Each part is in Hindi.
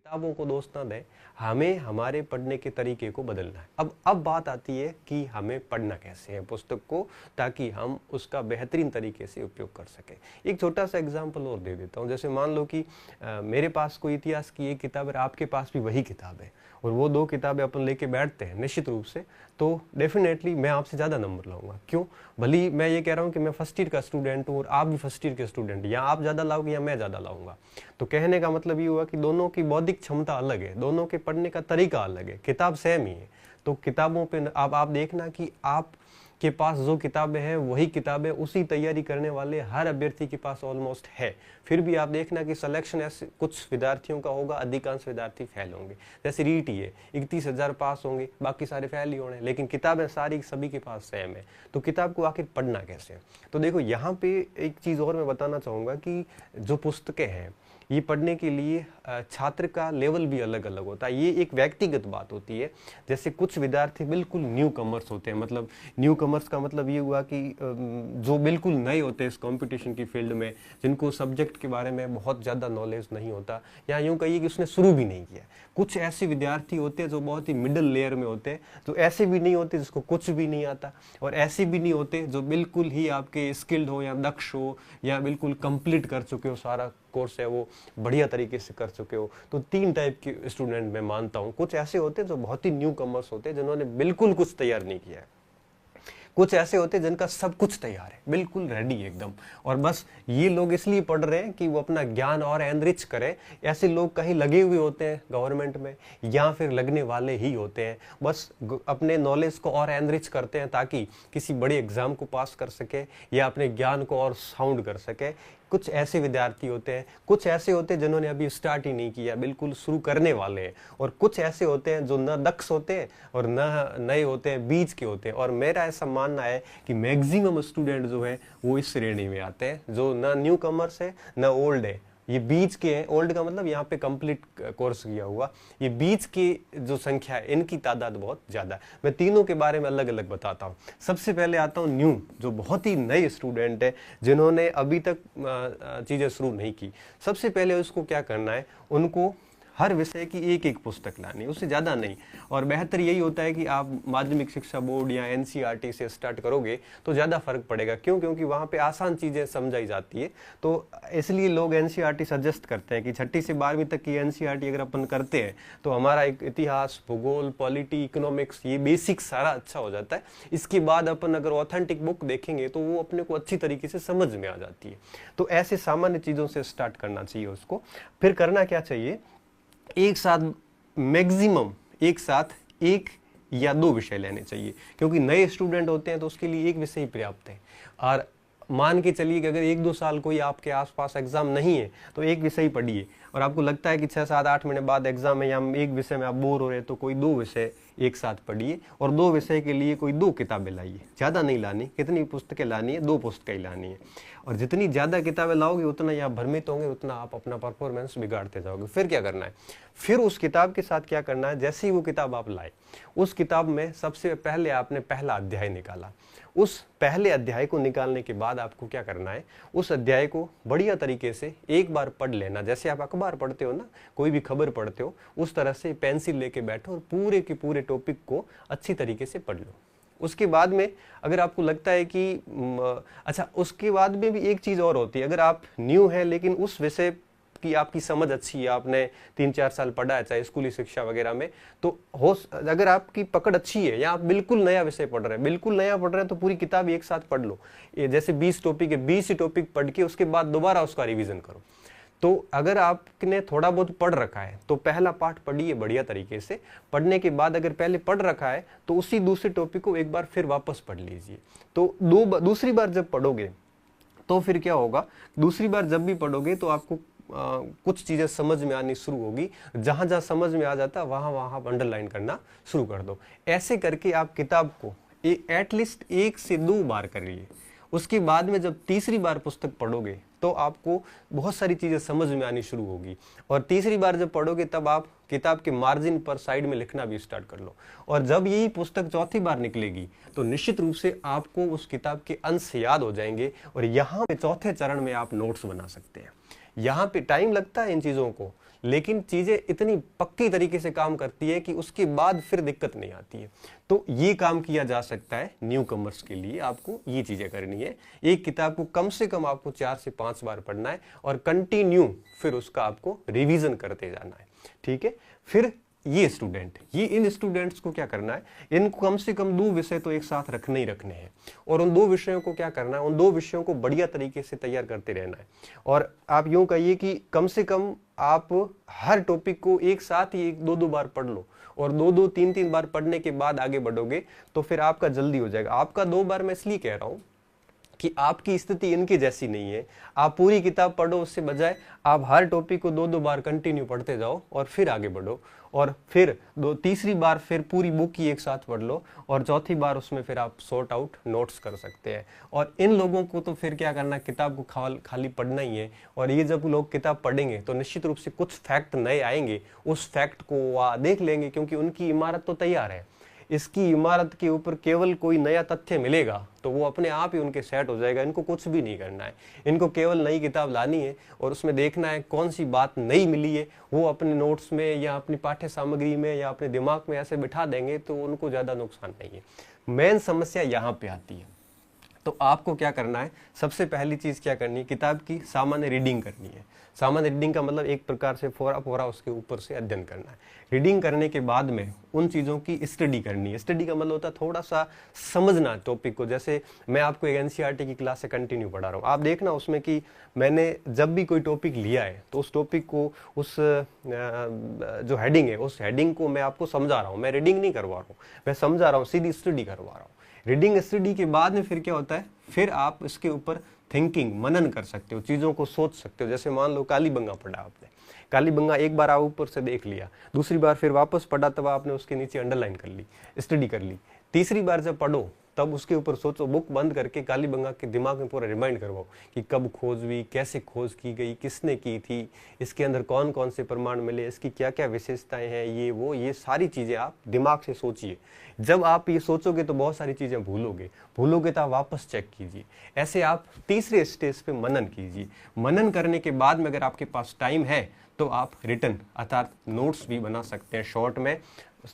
किताबों को दोस्त ना दें, हमें हमारे पढ़ने के तरीके को बदलना है। अब बात आती है कि हमें पढ़ना कैसे है पुस्तक को, ताकि हम उसका बेहतरीन तरीके से उपयोग कर सकें। एक छोटा सा एग्जांपल और दे देता हूँ। जैसे मान लो कि मेरे पास कोई इतिहास की एक किताब है, आपके पास भी वही किताब है, और वो दो किताबें अपन लेके बैठते हैं निश्चित रूप से, तो डेफिनेटली मैं आपसे ज़्यादा नंबर लाऊंगा। क्यों? भले मैं ये कह रहा हूँ कि मैं फर्स्ट ईयर का स्टूडेंट हूँ और आप भी फर्स्ट ईयर के स्टूडेंट, या आप ज़्यादा लाओगे या मैं ज़्यादा लाऊंगा। तो कहने का मतलब ये हुआ कि दोनों की बौद्धिक क्षमता अलग है, दोनों के पढ़ने का तरीका अलग है, किताब सेम ही है। तो किताबों पे अब आप देखना कि आप के पास जो किताबें हैं वही किताबें उसी तैयारी करने वाले हर अभ्यर्थी के पास ऑलमोस्ट है। फिर भी आप देखना कि सिलेक्शन ऐसे कुछ विद्यार्थियों का होगा, अधिकांश विद्यार्थी फेल होंगे। जैसे रीट ही है, 31,000 पास होंगे, बाकी सारे फेल ही होने, लेकिन किताबें सारी सभी के पास सेम है। तो किताब को आखिर पढ़ना कैसे है? तो देखो यहाँ पे एक चीज़ और मैं बताना चाहूँगा कि जो पुस्तकें हैं ये पढ़ने के लिए छात्र का लेवल भी अलग अलग होता है। ये एक व्यक्तिगत बात होती है। जैसे कुछ विद्यार्थी बिल्कुल न्यू कमर्स होते हैं, मतलब न्यू कमर्स का मतलब ये हुआ कि जो बिल्कुल नए होते हैं इस कंपटीशन की फील्ड में, जिनको सब्जेक्ट के बारे में बहुत ज़्यादा नॉलेज नहीं होता, या यूँ कहिए कि उसने शुरू भी नहीं किया। कुछ ऐसे विद्यार्थी होते हैं जो बहुत ही मिडिल लेयर में होते हैं, जो ऐसे भी नहीं होते जिसको कुछ भी नहीं आता, और ऐसे भी नहीं होते जो बिल्कुल ही आपके स्किल्ड हो या दक्ष हो या बिल्कुल कंप्लीट कर चुके हो, सारा कोर्स है वो बढ़िया तरीके से कर चुके हो। तो तीन टाइप के स्टूडेंट मैं मानता हूँ। कुछ ऐसे होते हैं जो बहुत ही न्यू कमर्स होते हैं, जिन्होंने बिल्कुल कुछ तैयार नहीं किया है। कुछ ऐसे होते हैं जिनका सब कुछ तैयार है, बिल्कुल रेडी एकदम, और बस ये लोग इसलिए पढ़ रहे हैं कि वो अपना ज्ञान और एनरिच करें। ऐसे लोग कहीं लगे हुए होते हैं गवर्नमेंट में, या फिर लगने वाले ही होते हैं, बस अपने नॉलेज को और एनरिच करते हैं ताकि किसी बड़े एग्जाम को पास कर सके या अपने ज्ञान को और साउंड कर सके। कुछ ऐसे विद्यार्थी होते हैं, कुछ ऐसे होते हैं जिन्होंने अभी स्टार्ट ही नहीं किया, बिल्कुल शुरू करने वाले हैं, और कुछ ऐसे होते हैं जो न दक्ष होते हैं और न नए होते हैं, बीच के होते हैं। और मेरा ऐसा मानना है कि मैक्सिमम स्टूडेंट जो है वो इस श्रेणी में आते हैं, जो न न्यू कमर्स है न ओल्ड है, ये बीच के हैं। ओल्ड का मतलब यहाँ पे कंप्लीट कोर्स किया हुआ, ये बीच की जो संख्या है इनकी तादाद बहुत ज्यादा है। मैं तीनों के बारे में अलग अलग बताता हूँ। सबसे पहले आता हूँ न्यू, जो बहुत ही नए स्टूडेंट है, जिन्होंने अभी तक चीजें शुरू नहीं की। सबसे पहले उसको क्या करना है, उनको हर विषय की एक एक पुस्तक लानी, उससे ज़्यादा नहीं। और बेहतर यही होता है कि आप माध्यमिक शिक्षा बोर्ड या एनसीईआरटी से स्टार्ट करोगे तो ज़्यादा फर्क पड़ेगा। क्यों? क्योंकि वहाँ पे आसान चीज़ें समझाई जाती है। तो इसलिए लोग एनसीईआरटी सजेस्ट करते हैं कि 6ठी से 12वीं तक की एनसीईआरटी अगर अपन करते हैं तो हमारा एक इतिहास, भूगोल, पॉलिटी, इकोनॉमिक्स, ये बेसिक सारा अच्छा हो जाता है। इसके बाद अपन अगर ऑथेंटिक बुक देखेंगे तो वो अपने को अच्छी तरीके से समझ में आ जाती है। तो ऐसे सामान्य चीज़ों से स्टार्ट करना चाहिए उसको। फिर करना क्या चाहिए, एक साथ मैक्सिमम एक साथ एक या दो विषय लेने चाहिए, क्योंकि नए स्टूडेंट होते हैं तो उसके लिए एक विषय ही पर्याप्त है। और मान के चलिए कि अगर 1-2 साल कोई आपके आसपास एग्जाम नहीं है तो एक विषय ही पढ़िए, और आपको लगता है कि 6-7-8 महीने बाद एग्जाम है या एक विषय में आप बोर हो रहे हैं तो कोई 2 विषय एक साथ पढ़िए, और 2 विषय के लिए कोई 2 किताबें लाइए। ज़्यादा नहीं लानी, कितनी पुस्तकें लानी है, 2 पुस्तकें ही लानी है। और जितनी ज़्यादा किताबें लाओगे उतना ही आप भ्रमित होंगे, उतना आप अपना परफॉर्मेंस बिगाड़ते जाओगे। फिर क्या करना है, फिर उस किताब के साथ क्या करना है, जैसे ही वो किताब आप लाए, उस किताब में सबसे पहले आपने पहला अध्याय निकाला। उस पहले अध्याय को निकालने के बाद आपको क्या करना है, उस अध्याय को बढ़िया तरीके से एक बार पढ़ लेना। जैसे आप अखबार पढ़ते हो ना, कोई भी खबर पढ़ते हो, उस तरह से पेंसिल लेके बैठो और पूरे के पूरे टॉपिक को अच्छी तरीके से पढ़ लो। उसके बाद में अगर आपको लगता है कि अच्छा, उसके बाद में भी एक चीज़ और होती है। अगर आप न्यू है लेकिन उस विषय कि आपकी समझ अच्छी है, आपने 3-4 साल पढ़ा है चाहे स्कूली शिक्षा वगैरह में, तो अगर आपकी पकड़ अच्छी है या आप बिल्कुल नया विषय पढ़ रहे हैं, बिल्कुल नया पढ़ रहे हैं, तो पूरी किताब एक साथ पढ़ लो। ये जैसे 20 टॉपिक है, 20 टॉपिक पढ़ के उसके बाद दोबारा उसका रिवीजन करो। तो अगर आपने थोड़ा बहुत पढ़ रखा है तो पहला पार्ट पढ़िए बढ़िया तरीके से। पढ़ने के बाद अगर पहले पढ़ रखा है तो उसी दूसरे टॉपिक को एक बार फिर वापस पढ़ लीजिए। तो दूसरी बार जब पढ़ोगे तो फिर क्या होगा, दूसरी बार जब भी पढ़ोगे तो आपको कुछ चीजें समझ में आनी शुरू होगी। जहां जहां समझ में आ जाता वहां वहां अंडरलाइन करना शुरू कर दो। ऐसे करके आप किताब को एटलीस्ट 1 से 2 बार करिए। उसके बाद में जब तीसरी बार पुस्तक पढ़ोगे तो आपको बहुत सारी चीजें समझ में आनी शुरू होगी, और तीसरी बार जब पढ़ोगे तब आप किताब के मार्जिन पर साइड में लिखना भी स्टार्ट कर लो। और जब यही पुस्तक चौथी बार निकलेगी तो निश्चित रूप से आपको उस किताब के अंश याद हो जाएंगे, और यहाँ पे चौथे चरण में आप नोट्स बना सकते हैं। यहाँ पे टाइम लगता है इन चीज़ों को, लेकिन चीजें इतनी पक्की तरीके से काम करती है कि उसके बाद फिर दिक्कत नहीं आती है। तो ये काम किया जा सकता है न्यू कमर्स के लिए। आपको ये चीजें करनी है, एक किताब को कम से कम आपको 4 से 5 बार पढ़ना है और कंटिन्यू फिर उसका आपको रिवीजन करते जाना है, ठीक है। फिर ये इन स्टूडेंट्स को क्या करना है, इनको कम से कम 2 विषय तो एक साथ रखने ही रखने हैं, और उन 2 विषयों को क्या करना है, उन 2 विषयों को बढ़िया तरीके से तैयार करते रहना है। और आप यूं कहिए कि कम से कम आप हर टॉपिक को एक साथ ही 1-2 बार पढ़ लो, और 2-2, 3-3 बार पढ़ने के बाद आगे बढ़ोगे तो फिर आपका जल्दी हो जाएगा। आपका 2 बार मैं इसलिए कह रहा हूं कि आपकी स्थिति इनके जैसी नहीं है। आप पूरी किताब पढ़ो, उससे बजाय आप हर टॉपिक को 2-2 बार कंटिन्यू पढ़ते जाओ और फिर आगे बढ़ो, और फिर तीसरी बार फिर पूरी बुक ही एक साथ पढ़ लो, और चौथी बार उसमें फिर आप सॉर्ट आउट नोट्स कर सकते हैं। और इन लोगों को तो फिर क्या करना, किताब को खाली पढ़ना ही है। और ये जब लोग किताब पढ़ेंगे तो निश्चित रूप से कुछ फैक्ट नए आएंगे, उस फैक्ट को वह देख लेंगे, क्योंकि उनकी इमारत तो तैयार है। इसकी इमारत के ऊपर केवल कोई नया तथ्य मिलेगा तो वो अपने आप ही उनके सेट हो जाएगा। इनको कुछ भी नहीं करना है, इनको केवल नई किताब लानी है और उसमें देखना है कौन सी बात नई मिली है, वो अपने नोट्स में या अपनी पाठ्य सामग्री में या अपने दिमाग में ऐसे बिठा देंगे तो उनको ज़्यादा नुकसान नहीं है। मेन समस्या यहाँ पे आती है। तो आपको क्या करना है, सबसे पहली चीज़ क्या करनी है, किताब की सामान्य रीडिंग करनी है। सामान्य रीडिंग का मतलब एक प्रकार से फोरा उसके ऊपर से अध्ययन करना है। रीडिंग करने के बाद में उन चीज़ों की स्टडी करनी है। स्टडी का मतलब होता है थोड़ा सा समझना टॉपिक को। जैसे मैं आपको एक एनसीईआरटी की क्लास से कंटिन्यू पढ़ा रहा हूँ, आप देखना उसमें कि मैंने जब भी कोई टॉपिक लिया है तो उस टॉपिक को, उस जो हेडिंग है उस हेडिंग को मैं आपको समझा रहा हूँ। मैं रीडिंग नहीं करवा रहा हूँ, मैं समझा रहा हूँ, सीधी स्टडी करवा रहा हूँ। रीडिंग स्टडी के बाद में फिर क्या होता है, फिर आप इसके ऊपर थिंकिंग मनन कर सकते हो, चीज़ों को सोच सकते हो। जैसे मान लो कालीबंगा पढ़ा आपने, कालीबंगा एक बार आप ऊपर से देख लिया, दूसरी बार फिर वापस पढ़ा तब आपने उसके नीचे अंडरलाइन कर ली, स्टडी कर ली। तीसरी बार जब पढ़ो तब उसके ऊपर सोचो, बुक बंद करके कालीबंगा के दिमाग में पूरा रिमाइंड करवाओ कि कब खोज हुई, कैसे खोज की गई, किसने की थी, इसके अंदर कौन कौन से प्रमाण मिले, इसकी क्या क्या विशेषताएं हैं, ये सारी चीज़ें आप दिमाग से सोचिए। जब आप ये सोचोगे तो बहुत सारी चीज़ें भूलोगे तो आप वापस चेक कीजिए। ऐसे आप तीसरे स्टेज पे मनन कीजिए। मनन करने के बाद में अगर आपके पास टाइम है तो आप रिटन अर्थात नोट्स भी बना सकते हैं शॉर्ट में।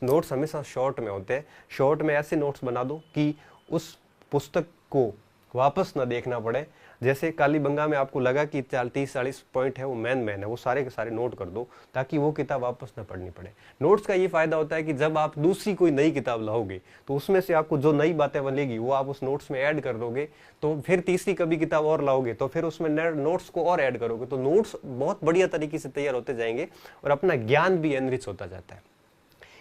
नोट्स हमेशा शॉर्ट में होते हैं। शॉर्ट में ऐसे नोट्स बना दो कि उस पुस्तक को वापस ना देखना पड़े। जैसे कालीबंगा में आपको लगा कि 30-40 पॉइंट है, वो मेन है, वो सारे के सारे नोट कर दो ताकि वो किताब वापस ना पढ़नी पड़े। नोट्स का ये फायदा होता है कि जब आप दूसरी कोई नई किताब लाओगे तो उसमें से आपको जो नई बातें मिलेगी वो आप उस नोट्स में ऐड कर दोगे, तो फिर तीसरी कभी किताब और लाओगे तो फिर उसमें नोट्स को और ऐड करोगे, तो नोट्स बहुत बढ़िया तरीके से तैयार होते जाएंगे और अपना ज्ञान भी एनरिच होता जाता है।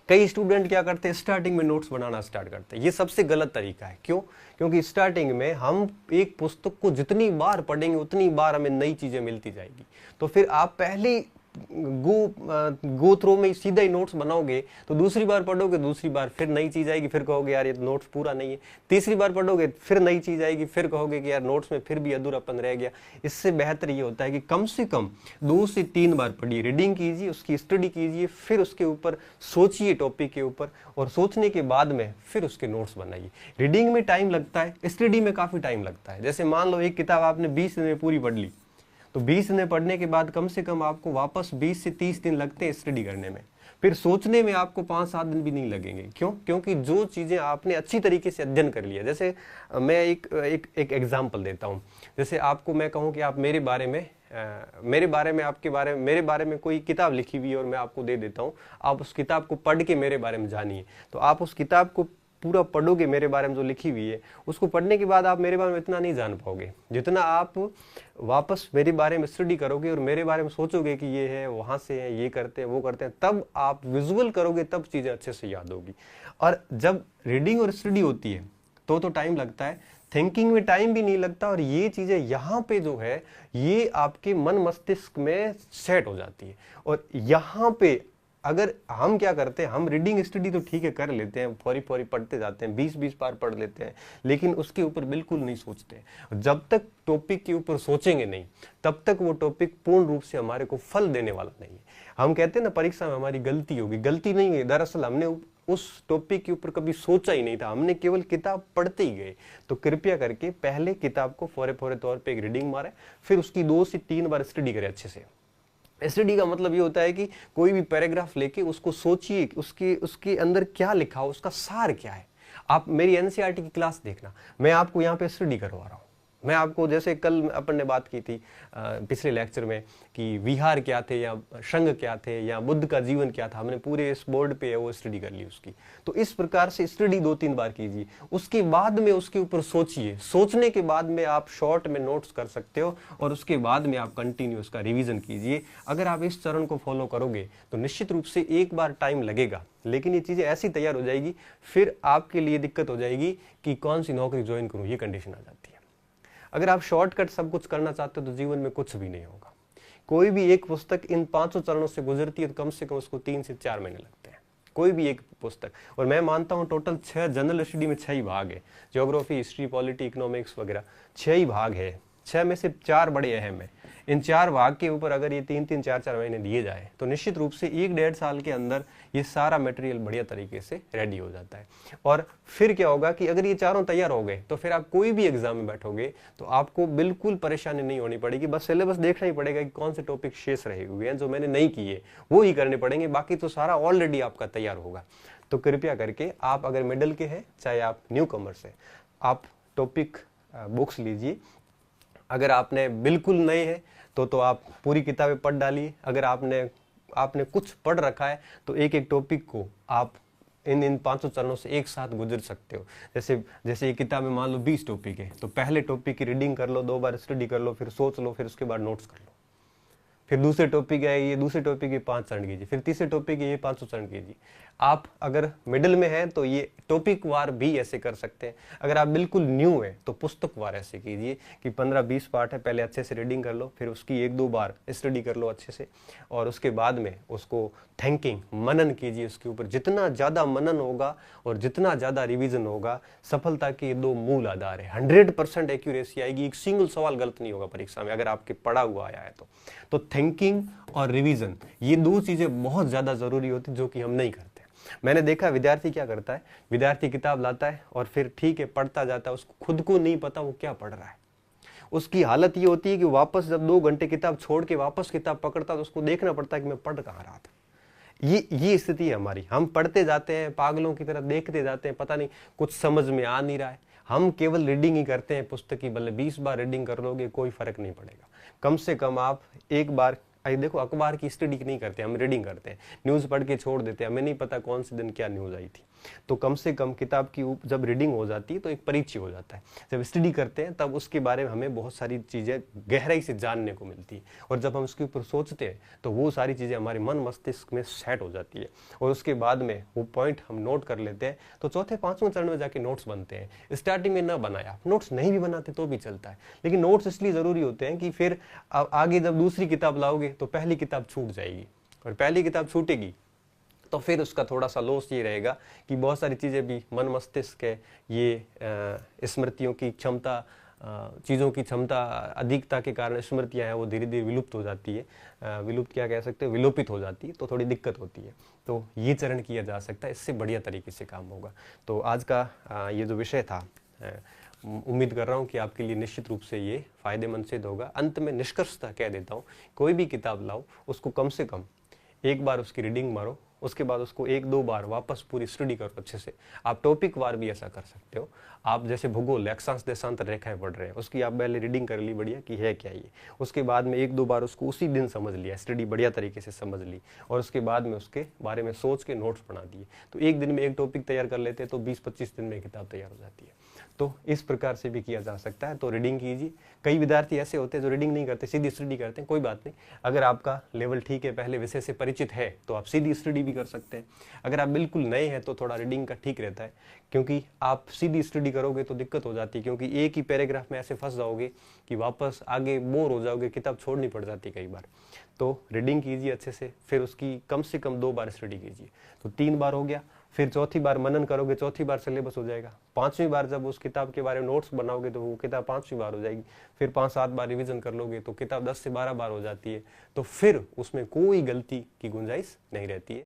कई स्टूडेंट क्या करते हैं, स्टार्टिंग में नोट्स बनाना स्टार्ट करते हैं। ये सबसे गलत तरीका है। क्यों? क्योंकि स्टार्टिंग में हम एक पुस्तक को जितनी बार पढ़ेंगे उतनी बार हमें नई चीजें मिलती जाएगी। तो फिर आप पहले गो थ्रो में सीधा ही नोट्स बनाओगे तो दूसरी बार पढ़ोगे, दूसरी बार फिर नई चीज आएगी, फिर कहोगे यार ये नोट्स पूरा नहीं है। तीसरी बार पढ़ोगे फिर नई चीज आएगी, फिर कहोगे कि यार नोट्स में फिर भी अधूरापन रह गया। इससे बेहतर ये होता है कि कम से कम 2 से 3 बार पढ़िए, रीडिंग कीजिए, उसकी स्टडी कीजिए, फिर उसके ऊपर सोचिए टॉपिक के ऊपर, और सोचने के बाद में फिर उसके नोट्स बनाइए। रीडिंग में टाइम लगता है, स्टडी में काफी टाइम लगता है। जैसे मान लो एक किताब आपने 20 दिन में पूरी पढ़ ली, तो 20 दिन पढ़ने के बाद कम से कम आपको वापस 20 से 30 दिन लगते हैं स्टडी करने में। फिर सोचने में आपको 5-7 दिन भी नहीं लगेंगे। क्यों? क्योंकि जो चीज़ें आपने अच्छी तरीके से अध्ययन कर लिया। जैसे मैं एक एग्जाम्पल देता हूँ। जैसे आपको मैं कहूँ कि आप मेरे बारे में कोई किताब लिखी हुई है और मैं आपको दे देता हूँ, आप उस किताब को पढ़ के मेरे बारे में जानिए। तो आप उस किताब को पूरा पढ़ोगे, मेरे बारे में जो लिखी हुई है उसको पढ़ने के बाद आप मेरे बारे में इतना नहीं जान पाओगे जितना आप वापस मेरे बारे में स्टडी करोगे और मेरे बारे में सोचोगे कि ये है, वहाँ से है, ये करते हैं, वो करते हैं, तब आप विजुअल करोगे, तब चीज़ें अच्छे से याद होगी। और जब रीडिंग और स्टडी होती है तो टाइम लगता है, थिंकिंग में टाइम भी नहीं लगता, और ये चीज़ें यहाँ पे जो है ये आपके मन मस्तिष्क में सेट हो जाती है। और यहाँ पे अगर हम क्या करते हैं, हम रीडिंग स्टडी तो ठीक है कर लेते हैं, फौरी पढ़ते जाते हैं, 20-20 बार पढ़ लेते हैं, लेकिन उसके ऊपर बिल्कुल नहीं सोचते। जब तक टॉपिक के ऊपर सोचेंगे नहीं तब तक वो टॉपिक पूर्ण रूप से हमारे को फल देने वाला नहीं है। हम कहते हैं ना परीक्षा में हमारी गलती होगी, गलती नहीं है, दरअसल हमने उस टॉपिक के ऊपर कभी सोचा ही नहीं था, हमने केवल किताब पढ़ते ही गए। तो कृपया करके पहले किताब को फौरे तौर पे एक रीडिंग मारे, फिर उसकी 2 से 3 बार स्टडी करें अच्छे से। स्टडी का मतलब ये होता है कि कोई भी पैराग्राफ लेके उसको सोचिए, उसके उसके अंदर क्या लिखा हो, उसका सार क्या है। आप मेरी एनसीईआरटी की क्लास देखना, मैं आपको यहाँ पे स्टडी करवा रहा हूँ। मैं आपको, जैसे कल अपन ने बात की थी पिछले लेक्चर में कि विहार क्या थे या संघ क्या थे या बुद्ध का जीवन क्या था, हमने पूरे इस बोर्ड पे वो स्टडी कर ली उसकी। तो इस प्रकार से स्टडी 2-3 बार कीजिए, उसके बाद में उसके ऊपर सोचिए, सोचने के बाद में आप शॉर्ट में नोट्स कर सकते हो और उसके बाद में आप कंटिन्यू उसका रिवीजन कीजिए। अगर आप इस चरण को फॉलो करोगे तो निश्चित रूप से एक बार टाइम लगेगा, लेकिन ये चीजें ऐसी तैयार हो जाएगी, फिर आपके लिए दिक्कत हो जाएगी कि कौन सी नौकरी ज्वाइन करूं, ये कंडीशन आ जाती है। अगर आप शॉर्टकट सब कुछ करना चाहते हो तो जीवन में कुछ भी नहीं होगा। कोई भी एक पुस्तक इन 500 चरणों से गुजरती है तो कम से कम उसको 3 से 4 महीने लगते हैं, कोई भी एक पुस्तक। और मैं मानता हूं टोटल 6 जनरल स्टडी में 6 ही भाग है, ज्योग्राफी, हिस्ट्री, पॉलिटी, इकोनॉमिक्स वगैरह 6 ही भाग है। 6 में से 4 बड़े अहम है। इन 4 भाग के ऊपर अगर ये 3-3, 4-4 महीने दिए जाए तो निश्चित रूप से 1-1.5 साल के अंदर ये सारा मटेरियल बढ़िया तरीके से रेडी हो जाता है। और फिर क्या होगा कि अगर ये चारों तैयार हो गए तो फिर आप कोई भी एग्जाम में बैठोगे तो आपको बिल्कुल परेशानी नहीं होनी पड़ेगी। बस सिलेबस देखना ही पड़ेगा कि कौन से टॉपिक शेष रहे हुए हैं जो मैंने नहीं किए, वो ही करने पड़ेंगे, बाकी तो सारा ऑलरेडी आपका तैयार होगा। तो कृपया करके आप अगर मिडिल के हैं चाहे आप न्यू कमर्स हैं, आप टॉपिक बुक्स लीजिए। अगर आपने बिल्कुल नए हैं तो आप पूरी किताबें पढ़ डालिए। अगर आपने कुछ पढ़ रखा है तो एक एक टॉपिक को आप इन 500 चरणों से एक साथ गुजर सकते हो। जैसे ये किताब में मान लो 20 टॉपिक है तो पहले टॉपिक की रीडिंग कर लो, 2 बार स्टडी कर लो, फिर सोच लो, फिर उसके बाद नोट्स कर लो। फिर दूसरे टॉपिक है ये, दूसरे टॉपिक के 5 चरण कीजिए, फिर तीसरे टॉपिक के ये 500 चरण कीजिए। आप अगर मिडिल में हैं तो ये टॉपिक वार भी ऐसे कर सकते हैं। अगर आप बिल्कुल न्यू है तो पुस्तक वार ऐसे कीजिए कि 15-20 पार्ट है, पहले अच्छे से रीडिंग कर लो, फिर उसकी 1-2 बार स्टडी कर लो अच्छे से, और उसके बाद में उसको थिंकिंग, मनन कीजिए उसके ऊपर। जितना ज़्यादा मनन होगा और जितना ज़्यादा रिवीजन होगा, सफलता के ये 2 मूल आधार है। 100% एक्यूरेसी आएगी, एक सिंगल सवाल गलत नहीं होगा परीक्षा में अगर आपके पढ़ा हुआ आया है तो थिंकिंग और रिवीजन, ये 2 चीजें बहुत ज्यादा जरूरी होती जो कि हम नहीं करते। मैंने देखा विद्यार्थी क्या करता है, विद्यार्थी किताब लाता है और फिर ठीक है पढ़ता जाता है, उसको खुद को नहीं पता वो क्या पढ़ रहा है। उसकी हालत ये होती है कि वापस जब 2 घंटे किताब छोड़ के वापस किताब पकड़ता तो उसको देखना पड़ता है कि मैं पढ़ कहाँ रहा था। ये स्थिति है हमारी। हम पढ़ते जाते हैं, पागलों की तरह देखते जाते हैं, पता नहीं कुछ समझ में आ नहीं रहा है। हम केवल रीडिंग ही करते हैं पुस्तक की, भले 20 बार रीडिंग कर लोगे कोई फर्क नहीं पड़ेगा। कम से कम आप एक बार, देखो अखबार की स्टडी नहीं करते, हम रीडिंग करते हैं, न्यूज़ पढ़ के छोड़ देते हैं, हमें नहीं पता कौन से दिन क्या न्यूज़ आई थी। तो कम से कम किताब की जब रीडिंग हो जाती है तो एक परिचय हो जाता है। जब स्टडी करते हैं तब उसके बारे में हमें बहुत सारी चीज़ें गहराई से जानने को मिलती है, और जब हम उसके ऊपर सोचते हैं तो वो सारी चीज़ें हमारे मन मस्तिष्क में सेट हो जाती है, और उसके बाद में वो पॉइंट हम नोट कर लेते हैं। तो चौथे 5वें चरण में जाके नोट्स बनते हैं। स्टार्टिंग में ना बनाया, नोट्स नहीं भी बनाते तो भी चलता है, लेकिन नोट्स इसलिए ज़रूरी होते हैं कि फिर आगे जब दूसरी किताब लाओगे तो पहली किताब छूट जाएगी, और पहली किताब छूटेगी तो फिर उसका थोड़ा सा लॉस ये रहेगा कि बहुत सारी चीज़ें भी मन मस्तिष्क है, ये स्मृतियों की क्षमता, चीज़ों की क्षमता अधिकता के कारण स्मृतियाँ हैं वो धीरे धीरे विलुप्त हो जाती है। विलुप्त क्या कह सकते हैं, विलोपित हो जाती है, तो थोड़ी दिक्कत होती है। तो ये चरण किया जा सकता है, इससे बढ़िया तरीके से काम होगा। तो आज का ये जो विषय था, उम्मीद कर रहा हूँ कि आपके लिए निश्चित रूप से ये फायदेमंद सिद्ध होगा। अंत में निष्कर्षता कह देता हूँ, कोई भी किताब लाओ उसको कम से कम एक बार उसकी रीडिंग मारो, उसके बाद उसको 1-2 बार वापस पूरी स्टडी करो अच्छे से। आप टॉपिक वार भी ऐसा कर सकते हो। आप जैसे भूगोल, अक्षांश देशांतर रेखाएं पढ़ रहे हैं, उसकी आप पहले रीडिंग कर ली बढ़िया कि है क्या ये, उसके बाद में 1-2 बार उसको उसी दिन समझ लिया, स्टडी बढ़िया तरीके से समझ ली, और उसके बाद में उसके बारे में सोच के नोट्स बना दिए। तो एक दिन में एक टॉपिक तैयार कर लेते हैं तो 20-25 दिन में किताब तैयार हो जाती है। तो इस प्रकार से भी किया जा सकता है। तो रीडिंग कीजिए। कई विद्यार्थी ऐसे होते हैं जो रीडिंग नहीं करते, सीधी स्टडी करते हैं। कोई बात नहीं, अगर आपका लेवल ठीक है, पहले विषय से परिचित है, तो आप सीधी स्टडी भी कर सकते हैं। अगर आप बिल्कुल नए हैं तो थोड़ा रीडिंग का ठीक रहता है, क्योंकि आप सीधी स्टडी करोगे तो दिक्कत हो जाती है, क्योंकि एक ही पैराग्राफ में ऐसे फंस जाओगे कि वापस आगे बोर हो जाओगे, किताब छोड़नी पड़ जाती है कई बार। तो रीडिंग कीजिए अच्छे से, फिर उसकी कम से कम 2 बार स्टडी कीजिए। तो 3 बार हो गया, फिर चौथी बार मनन करोगे, चौथी बार सिलेबस हो जाएगा। 5वीं बार जब उस किताब के बारे में नोट्स बनाओगे तो वो किताब 5वीं बार हो जाएगी। फिर 5-7 बार रिवीजन कर लोगे तो किताब 10 से 12 बार हो जाती है। तो फिर उसमें कोई गलती की गुंजाइश नहीं रहती है।